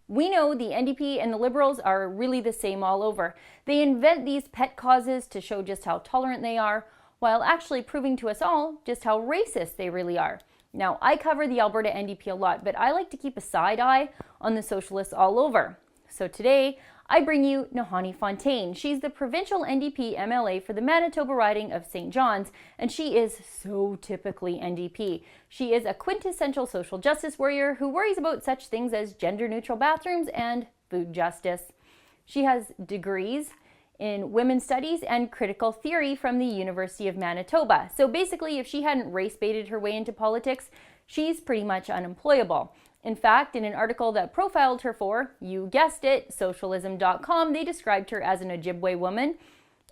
We know the NDP and the Liberals are really the same all over. They invent these pet causes to show just how tolerant they are, while actually proving to us all just how racist they really are. Now, I cover the Alberta NDP a lot, but I like to keep a side eye on the socialists all over. So today, I bring you Nahanni Fontaines. She's the provincial NDP MLA for the Manitoba riding of St. John's, and she is so typically NDP. She is a quintessential social justice warrior who worries about such things as gender-neutral bathrooms and food justice. She has degrees in women's studies and critical theory from the University of Manitoba. So basically, if she hadn't race-baited her way into politics, she's pretty much unemployable. In fact, in an article that profiled her for, you guessed it, socialism.com, they described her as an Ojibwe woman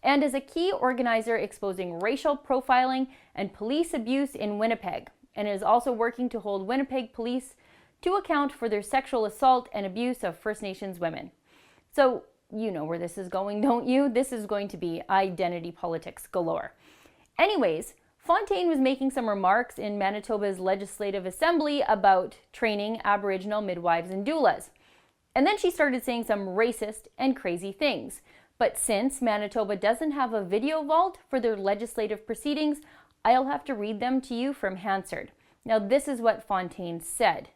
and as a key organizer exposing racial profiling and police abuse in Winnipeg, and is also working to hold Winnipeg police to account for their sexual assault and abuse of First Nations women. So, you know where this is going, don't you? This is going to be identity politics galore. Anyways, Fontaines was making some remarks in Manitoba's Legislative Assembly about training Aboriginal midwives and doulas. And then she started saying some racist and crazy things. But since Manitoba doesn't have a video vault for their legislative proceedings, I'll have to read them to you from Hansard. Now, this is what Fontaines said.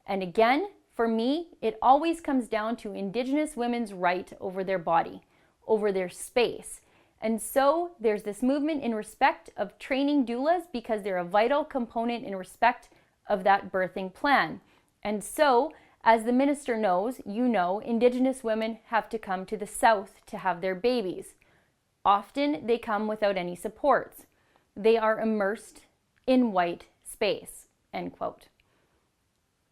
And again, for me, it always comes down to Indigenous women's right over their body, over their space. And so there's this movement in respect of training doulas because they're a vital component in respect of that birthing plan. And so, as the minister knows, you know, Indigenous women have to come to the south to have their babies. Often they come without any supports. They are immersed in white space, end quote.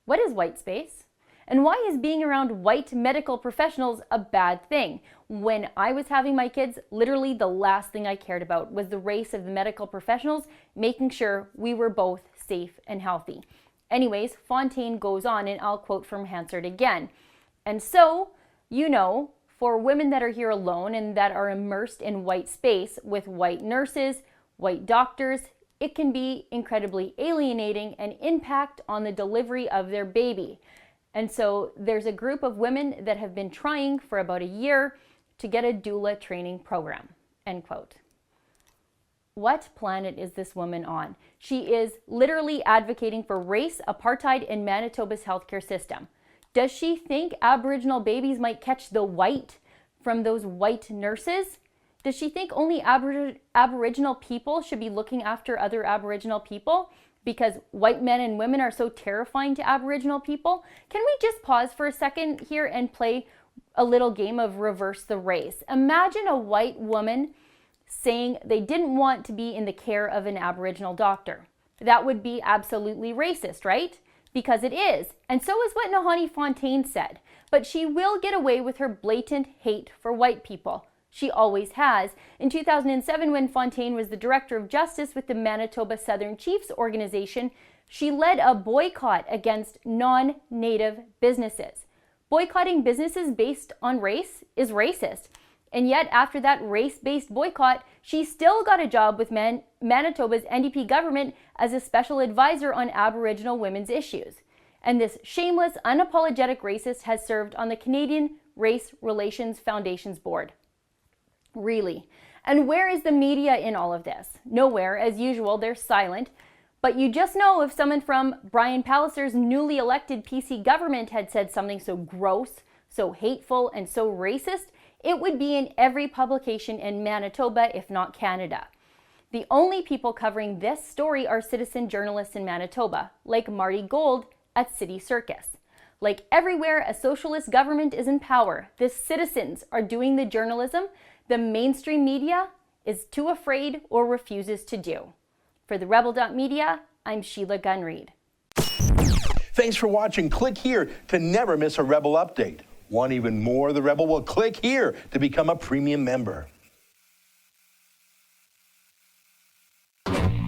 What is white space? And why is being around white medical professionals a bad thing? When I was having my kids, literally the last thing I cared about was the race of the medical professionals, making sure we were both safe and healthy. Anyways, Fontaines goes on, and I'll quote from Hansard again. And so, you know, for women that are here alone and that are immersed in white space with white nurses, white doctors, it can be incredibly alienating and impact on the delivery of their baby. And so there's a group of women that have been trying for about a year to get a doula training program, end quote. What planet is this woman on? She is literally advocating for race apartheid in Manitoba's healthcare system. Does she think Aboriginal babies might catch the white from those white nurses? Does she think only Aboriginal people should be looking after other Aboriginal people because white men and women are so terrifying to Aboriginal people? Can we just pause for a second here and play a little game of reverse the race? Imagine a white woman saying they didn't want to be in the care of an Aboriginal doctor. That would be absolutely racist, right? Because it is. And so is what Nahanni Fontaines said. But she will get away with her blatant hate for white people. She always has. In 2007, when Fontaines was the Director of Justice with the Manitoba Southern Chiefs organization, she led a boycott against non-Native businesses. Boycotting businesses based on race is racist. And yet, after that race-based boycott, she still got a job with Manitoba's NDP government as a special advisor on Aboriginal women's issues. And this shameless, unapologetic racist has served on the Canadian Race Relations Foundation's board. Really. And where is the media in all of this? Nowhere. As usual, they're silent. But you just know if someone from Brian Palliser's newly elected PC government had said something so gross, so hateful, and so racist, it would be in every publication in Manitoba, if not Canada. The only people covering this story are citizen journalists in Manitoba, like Marty Gold at City Circus. Like everywhere a socialist government is in power, the citizens are doing the journalism the mainstream media is too afraid or refuses to do. For the Rebel.media, I'm Sheila Gunn Reid. Thanks for watching. Click here to never miss a Rebel update. Want even more of the Rebel? Well, click here to become a premium member.